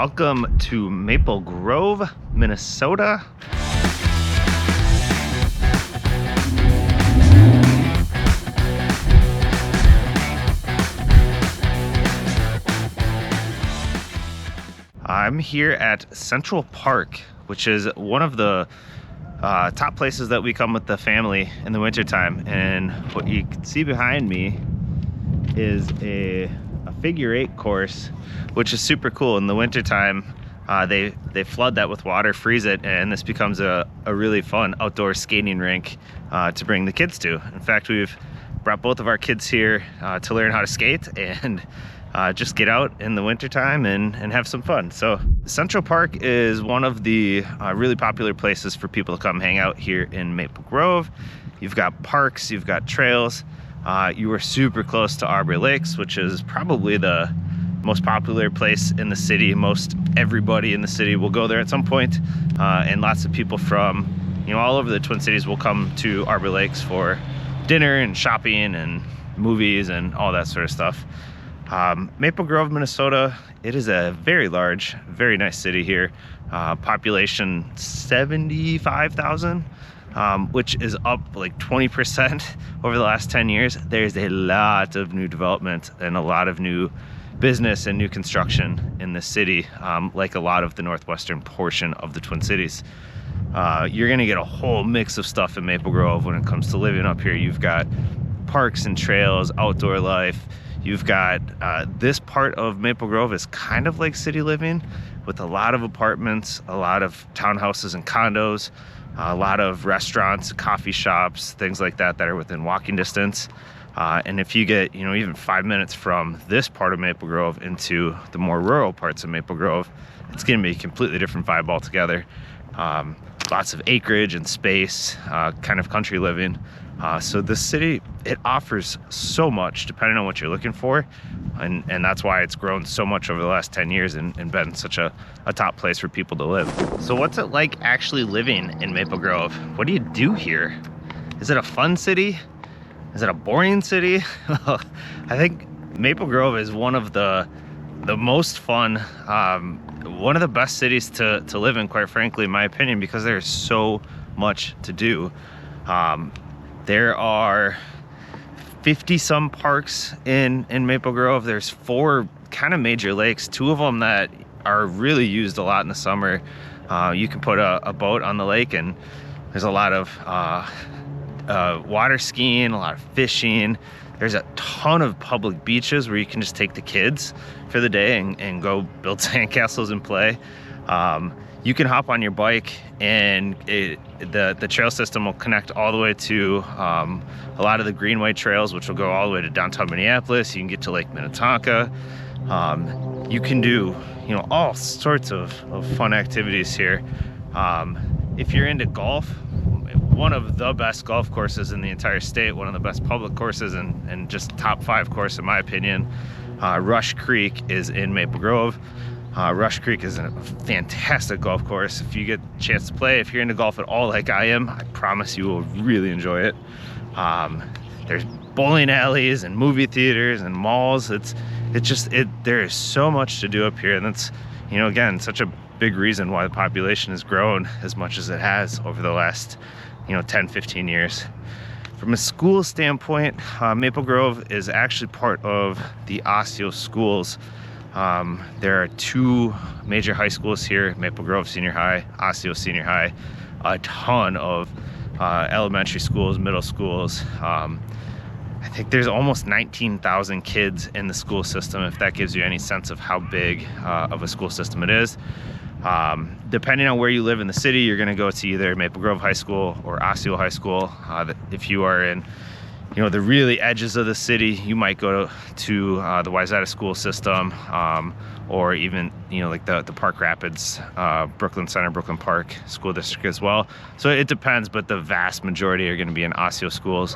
Welcome to Maple Grove, Minnesota. I'm here at Central Park, which is one of the top places that we come with the family in the wintertime. And what you can see behind me is a figure eight course, which is super cool. In the wintertime, they flood that with water, freeze it, and this becomes a really fun outdoor skating rink to bring the kids to. In fact, we've brought both of our kids here to learn how to skate and just get out in the wintertime and have some fun. So Central Park is one of the really popular places for people to come hang out here in Maple Grove. You've got parks, you've got trails. You are super close to Arbor Lakes, which is probably the most popular place in the city. Most everybody in the city will go there at some point, and lots of people from all over the Twin Cities will come to Arbor Lakes for dinner and shopping and movies and all that sort of stuff. Maple Grove, Minnesota, it is a very large, very nice city here. Population 75,000. Which is up like 20% over the last 10 years. There's a lot of new development and a lot of new business and new construction in the city, like a lot of the northwestern portion of the Twin Cities. You're gonna get a whole mix of stuff in Maple Grove when it comes to living up here. You've got parks and trails, outdoor life. You've got this part of Maple Grove is kind of like city living with a lot of apartments, a lot of townhouses and condos, a lot of restaurants, coffee shops, things like that are within walking distance. And if you get, even 5 minutes from this part of Maple Grove into the more rural parts of Maple Grove, it's going to be a completely different vibe altogether. Lots of acreage and space, kind of country living. So this city, it offers so much depending on what you're looking for. And that's why it's grown so much over the last 10 years and been such a top place for people to live. So what's it like actually living in Maple Grove? What do you do here? Is it a fun city? Is it a boring city? I think Maple Grove is one of the most fun, one of the best cities to live in, quite frankly, in my opinion, because there's so much to do. There are 50 some parks in Maple Grove. There's 4 kind of major lakes, 2 of them that are really used a lot in the summer. You can put a boat on the lake, and there's a lot of water skiing, a lot of fishing. There's a ton of public beaches where you can just take the kids for the day and go build sandcastles and play. You can hop on your bike, and the trail system will connect all the way to a lot of the greenway trails, which will go all the way to downtown Minneapolis. You can get to Lake Minnetonka. You can do all sorts of fun activities here. If you're into golf, one of the best golf courses in the entire state, one of the best public courses, and just top 5 course in my opinion. Rush Creek is in Maple Grove. Rush Creek is a fantastic golf course. If you get a chance to play, if you're into golf at all like I am, I promise you will really enjoy it. There's bowling alleys and movie theaters and malls. There is so much to do up here, and that's again such a big reason why the population has grown as much as it has over the last 10-15 years. From a school standpoint, Maple Grove is actually part of the Osseo schools. There are 2 major high schools here: Maple Grove Senior High, Osseo Senior High, a ton of elementary schools, middle schools. I think there's almost 19,000 kids in the school system, if that gives you any sense of how big of a school system it is. Depending on where you live in the city, you're going to go to either Maple Grove High School or Osseo High School. If you are in the really edges of the city, you might go to the Wayzata school system, or even like the Park Rapids, Brooklyn Center, Brooklyn Park school district as well. So it depends, but the vast majority are going to be in Osseo schools.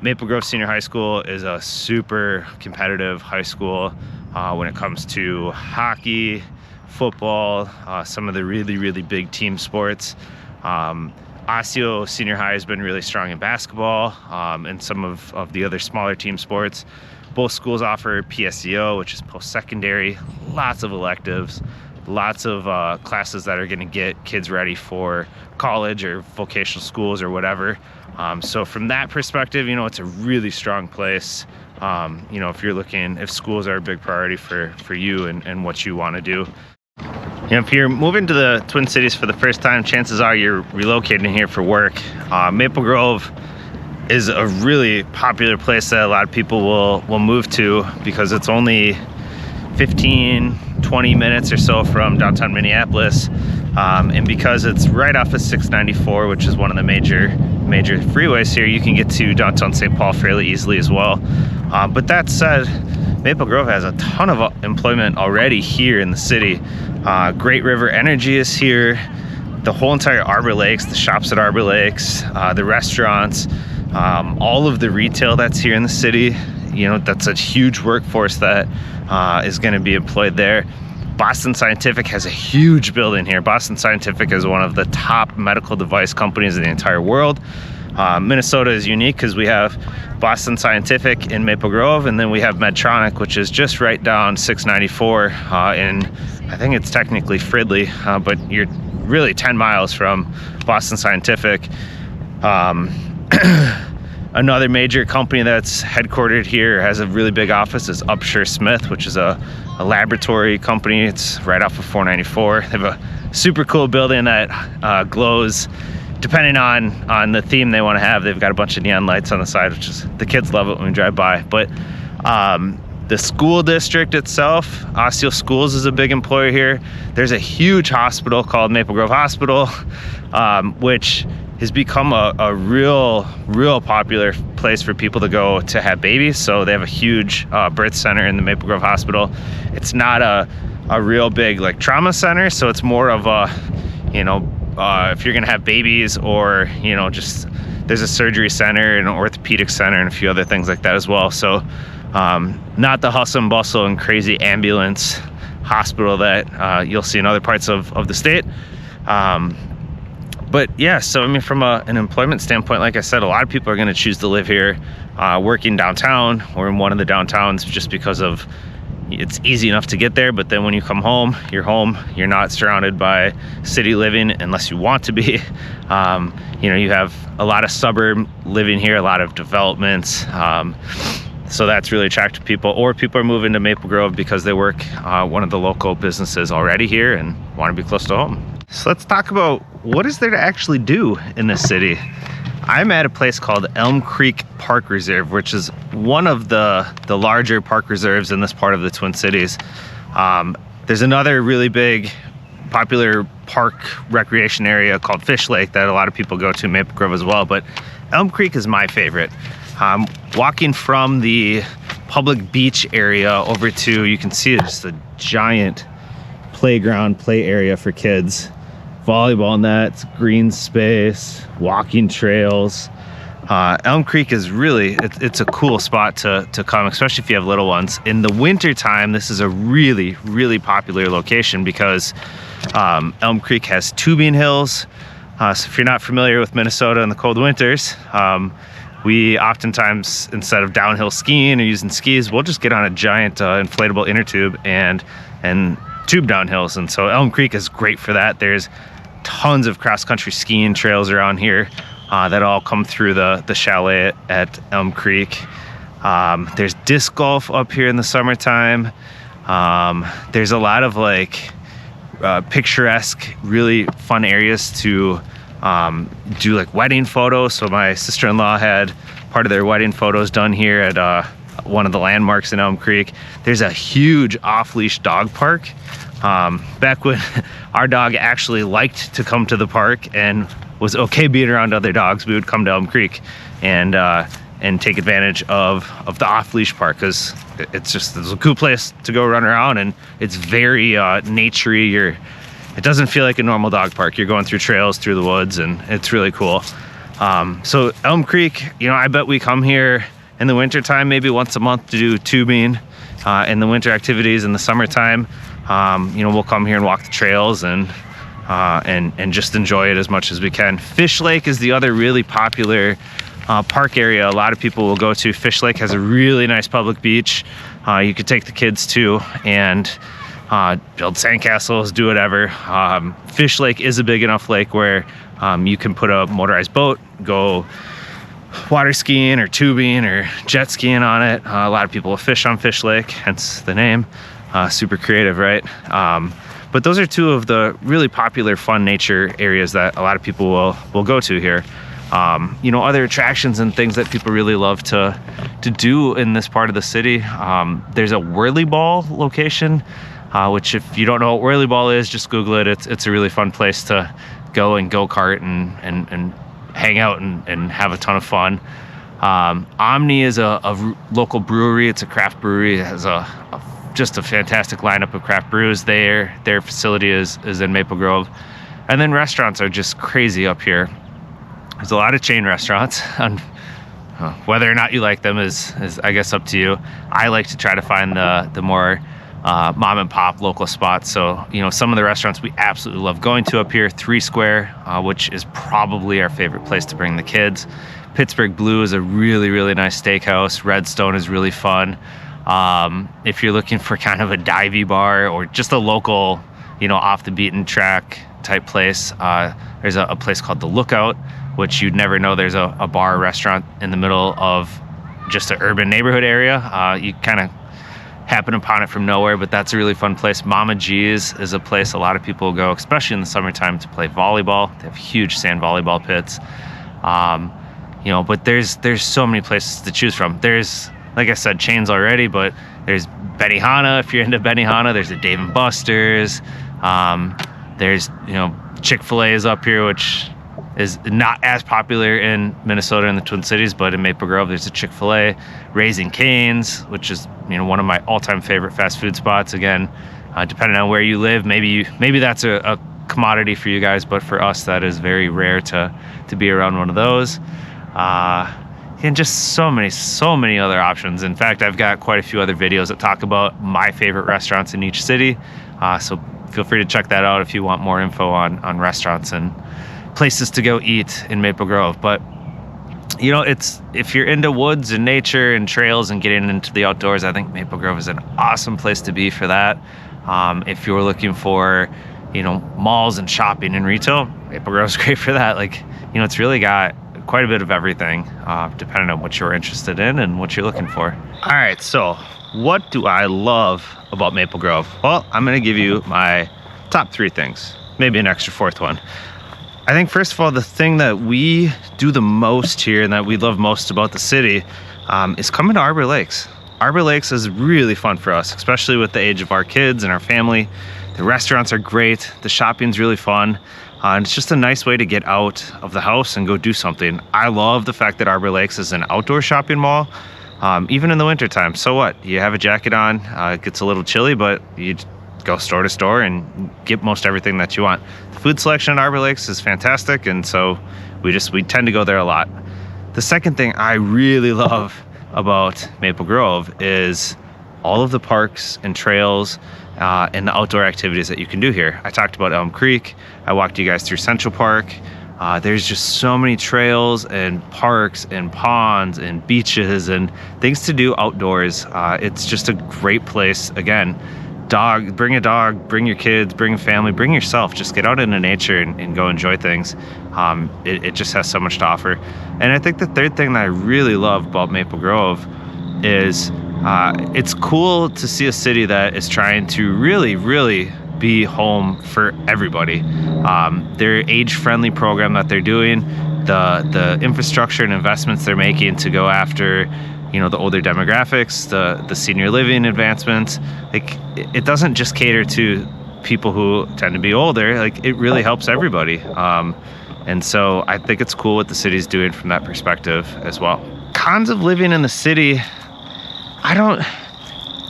Maple Grove Senior High School is a super competitive high school when it comes to hockey, football, some of the really big team sports. Osseo Senior High has been really strong in basketball, and some of the other smaller team sports. Both schools offer PSEO, which is post-secondary, lots of electives, lots of classes that are going to get kids ready for college or vocational schools or whatever. So from that perspective, you know, it's a really strong place. You know, if schools are a big priority for you and what you want to do. You know, if you're moving to the Twin Cities for the first time, chances are you're relocating here for work. Maple Grove is a really popular place that a lot of people will move to because it's only 15-20 minutes or so from downtown Minneapolis, and because it's right off of 694, which is one of the major freeways here, you can get to downtown St. Paul fairly easily as well. But that said, Maple Grove has a ton of employment already here in the city. Great River Energy is here. The whole entire Arbor Lakes, the shops at Arbor Lakes, the restaurants, all of the retail that's here in the city. You know, that's a huge workforce that is going to be employed there. Boston Scientific has a huge building here. Boston Scientific is one of the top medical device companies in the entire world. Minnesota is unique because we have Boston Scientific in Maple Grove, and then we have Medtronic, which is just right down 694 in, I think it's technically Fridley, but you're really 10 miles from Boston Scientific. Another major company that's headquartered here, has a really big office, is Upshur Smith, which is a laboratory company. It's right off of 494. They have a super cool building that glows depending on the theme they want to have. They've got a bunch of neon lights on the side, which is, the kids love it when we drive by. But the school district itself, Osseo Schools is a big employer here. There's a huge hospital called Maple Grove Hospital, which has become a real popular place for people to go to have babies. So they have a huge birth center in the Maple Grove Hospital. It's not a real big like trauma center, so it's more of a, you know, if you're gonna have babies, or, you know, just there's a surgery center and an orthopedic center and a few other things like that as well. So not the hustle and bustle and crazy ambulance hospital that you'll see in other parts of the state. But yeah, so I mean, from an employment standpoint, like I said, a lot of people are going to choose to live here, working downtown or in one of the downtowns, just because of it's easy enough to get there. But then when you come home, you're not surrounded by city living unless you want to be. You know, you have a lot of suburb living here, a lot of developments. So that's really attractive to people, or people are moving to Maple Grove because they work one of the local businesses already here and want to be close to home. So let's talk about what is there to actually do in this city. I'm at a place called Elm Creek Park Reserve, which is one of the larger park reserves in this part of the Twin Cities. There's another really big popular park recreation area called Fish Lake that a lot of people go to, Maple Grove as well, but Elm Creek is my favorite. Walking from the public beach area over to, you can see it's a giant playground, play area for kids. Volleyball nets, green space, walking trails. Elm Creek is really, it's a cool spot to come, especially if you have little ones. In the winter time, this is a really popular location because Elm Creek has tubing hills. So if you're not familiar with Minnesota in the cold winters, we oftentimes, instead of downhill skiing or using skis, we'll just get on a giant inflatable inner tube and tube down hills. And so Elm Creek is great for that. There's tons of cross-country skiing trails around here that all come through the chalet at Elm Creek. There's disc golf up here in the summertime. There's a lot of like picturesque, really fun areas to do like wedding photos. So my sister-in-law had part of their wedding photos done here at one of the landmarks in Elm Creek. There's a huge off-leash dog park. Back when our dog actually liked to come to the park and was okay being around other dogs, we would come to Elm Creek and take advantage of the off-leash park, because it's a cool place to go run around, and it's very naturey. It doesn't feel like a normal dog park. You're going through trails through the woods, and it's really cool. So Elm Creek, you know, I bet we come here in the winter time, maybe once a month, to do tubing and the winter activities. In the summertime, you know, we'll come here and walk the trails and just enjoy it as much as we can. Fish Lake is the other really popular park area a lot of people will go to. Fish Lake has a really nice public beach. You could take the kids to and build sandcastles, do whatever. Fish Lake is a big enough lake where you can put a motorized boat, go water skiing or tubing or jet skiing on it. A lot of people will fish on Fish Lake, hence the name. Super creative, right? But those are two of the really popular fun nature areas that a lot of people will go to here. You know, other attractions and things that people really love to do in this part of the city. There's a whirly ball location, which if you don't know what whirly ball is, just Google it. It's a really fun place to go and go-kart and hang out and have a ton of fun. Omni is a local brewery. It's a craft brewery. It has just a fantastic lineup of craft brews. Their facility is in Maple Grove. And then restaurants are just crazy up here. There's a lot of chain restaurants, and whether or not you like them is I guess up to you. I like to try to find the more mom and pop local spots. So, you know, some of the restaurants we absolutely love going to up here, 3 Square, which is probably our favorite place to bring the kids. Pittsburgh Blue is a really, really nice steakhouse. Redstone is really fun. If you're looking for kind of a divey bar or just a local, you know, off the beaten track type place, there's a place called The Lookout, which you'd never know there's a bar or restaurant in the middle of just an urban neighborhood area. You kind of happen upon it from nowhere, but that's a really fun place. Mama G's is a place a lot of people go, especially in the summertime, to play volleyball. They have huge sand volleyball pits. You know, but there's so many places to choose from. There's, like I said, chains already, but there's Benihana if you're into Benihana. There's a Dave & Buster's. There's, you know, Chick-fil-A is up here, which is not as popular in Minnesota and the Twin Cities, but in Maple Grove there's a Chick-fil-A. Raising Cane's, which is, you know, one of my all-time favorite fast food spots. Again, depending on where you live, maybe that's a commodity for you guys, but for us that is very rare to be around one of those. And just so many other options. In fact, I've got quite a few other videos that talk about my favorite restaurants in each city. So feel free to check that out if you want more info on restaurants and places to go eat in Maple Grove. But, you know, if you're into woods and nature and trails and getting into the outdoors, I think Maple Grove is an awesome place to be for that. If you're looking for, you know, malls and shopping and retail, Maple Grove's great for that. Like, you know, it's really got quite a bit of everything, depending on what you're interested in and what you're looking for. All right, so what do I love about Maple Grove? Well, I'm gonna give you my top 3 things, maybe an extra 4th one. I think first of all, the thing that we do the most here and that we love most about the city is coming to Arbor Lakes. Arbor Lakes is really fun for us, especially with the age of our kids and our family. The restaurants are great, the shopping's really fun. And it's just a nice way to get out of the house and go do something. I love the fact that Arbor Lakes is an outdoor shopping mall, even in the wintertime. So what? You have a jacket on, it gets a little chilly, but you go store to store and get most everything that you want. The food selection at Arbor Lakes is fantastic, and so we tend to go there a lot. The second thing I really love about Maple Grove is all of the parks and trails and the outdoor activities that you can do here. I talked about Elm Creek. I walked you guys through Central Park. There's just so many trails and parks and ponds and beaches and things to do outdoors. It's just a great place. Again, bring a dog, bring your kids, bring a family, bring yourself. Just get out into nature and go enjoy things. It just has so much to offer. And I think the third thing that I really love about Maple Grove is it's cool to see a city that is trying to really be home for everybody. Their age-friendly program that they're doing, the infrastructure and investments they're making to go after, you know, the older demographics, the senior living advancements. Like, it doesn't just cater to people who tend to be older. Like, it really helps everybody. And so I think it's cool what the city's doing from that perspective as well. Cons of living in the city,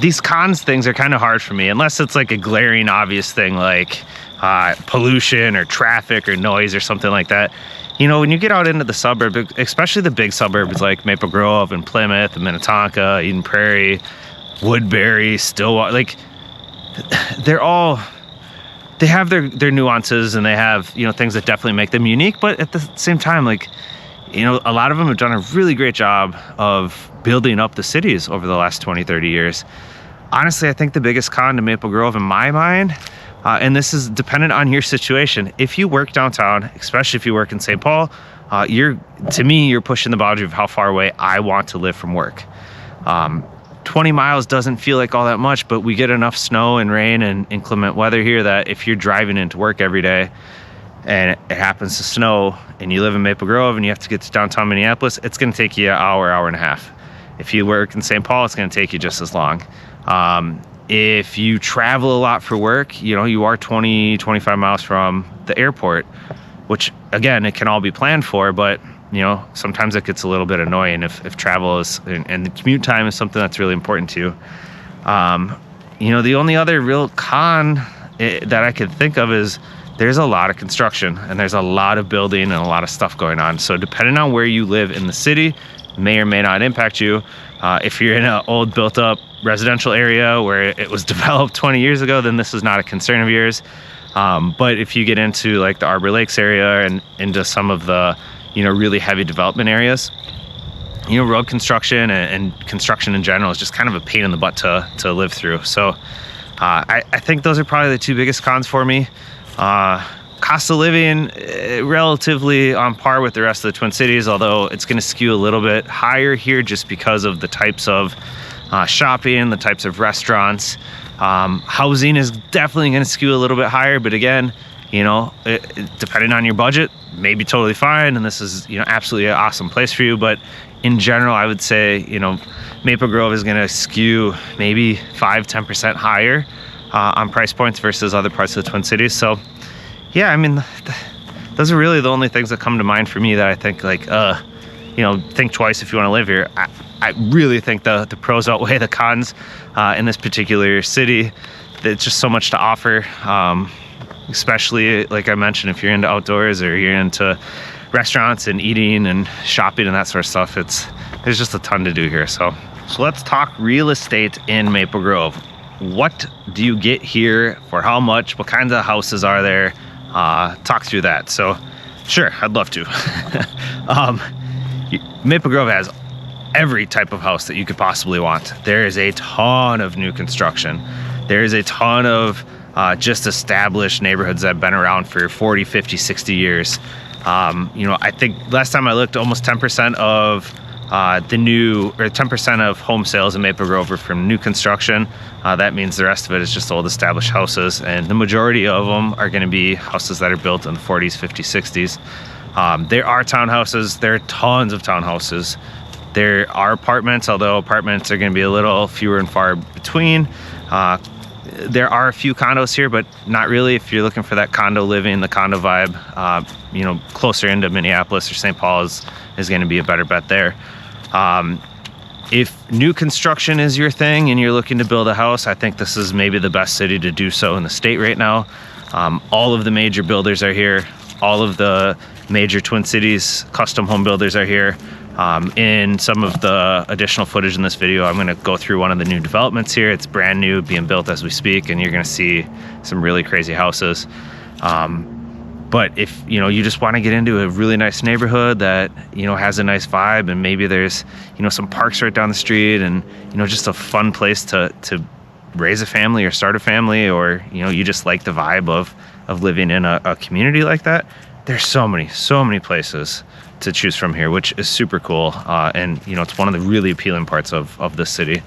these cons things are kind of hard for me, unless it's like a glaring obvious thing like pollution or traffic or noise or something like that. You know, when you get out into the suburb, especially the big suburbs like Maple Grove and Plymouth and Minnetonka, Eden Prairie, Woodbury, Stillwater, like they have their nuances, and they have, you know, things that definitely make them unique. But at the same time, like, you know, a lot of them have done a really great job of building up the cities over the last 20, 30 years. Honestly, I think the biggest con to Maple Grove in my mind, and this is dependent on your situation, if you work downtown, especially if you work in St. Paul, to me, you're pushing the boundary of how far away I want to live from work. 20 miles doesn't feel like all that much, but we get enough snow and rain and inclement weather here that if you're driving into work every day and it happens to snow and you live in Maple Grove and you have to get to downtown Minneapolis, it's going to take you an hour, hour and a half. If you work in St. Paul, it's going to take you just as long. If you travel a lot for work, you know, you are 20, 25 miles from the airport, which again, it can all be planned for, but you know, sometimes it gets a little bit annoying if travel is, and the commute time is something that's really important to you. You know, the only other real con that I could think of is there's a lot of construction and there's a lot of building and a lot of stuff going on. So depending on where you live in the city, may or may not impact you. If you're in an old built up residential area where it was developed 20 years ago, then this is not a concern of yours. But if you get into like the Arbor Lakes area and into some of the, you know, really heavy development areas, you know, road construction and construction in general is just kind of a pain in the butt to live through. So I think those are probably the two biggest cons for me. Cost of living, relatively on par with the rest of the Twin Cities, although it's going to skew a little bit higher here just because of the types of shopping, the types of restaurants. Housing is definitely going to skew a little bit higher, but again, you know, depending on your budget, maybe totally fine, and this is, you know, absolutely an awesome place for you. But in general, I would say, you know, Maple Grove is going to skew maybe 5-10% higher on price points versus other parts of the Twin Cities. So yeah, I mean, those are really the only things that come to mind for me that I think, like, you know, think twice if you want to live here. I really think the pros outweigh the cons in this particular city. There's just so much to offer. Especially, like I mentioned, if you're into outdoors or you're into restaurants and eating and shopping and that sort of stuff, there's just a ton to do here. So let's talk real estate in Maple Grove. What do you get here for how much? What kinds of houses are there? Talk through that. So sure, I'd love to. Maple Grove has every type of house that you could possibly want. There is a ton of new construction. There is a ton of just established neighborhoods that have been around for 40, 50, 60 years. You know, I think last time I looked, almost 10% of 10% of home sales in Maple Grove are from new construction. That means the rest of it is just old established houses, and the majority of them are going to be houses that are built in the 40s, 50s, 60s. There are townhouses. There are tons of townhouses. There are apartments, although apartments are going to be a little fewer and far between. There are a few condos here, but not really. If you're looking for that condo living, the condo vibe, you know, closer into Minneapolis or St. Paul is going to be a better bet there. If new construction is your thing and you're looking to build a house, I think this is maybe the best city to do so in the state right now. All of the major builders are here. All of the major Twin Cities custom home builders are here. In some of the additional footage in this video, I'm going to go through one of the new developments here. It's brand new, being built as we speak, and you're going to see some really crazy houses. But if, you know, you just want to get into a really nice neighborhood that, you know, has a nice vibe, and maybe there's, you know, some parks right down the street, and, you know, just a fun place to raise a family or start a family, or, you know, you just like the vibe of living in a community like that, there's so many places to choose from here, which is super cool. And, you know, it's one of the really appealing parts of this city.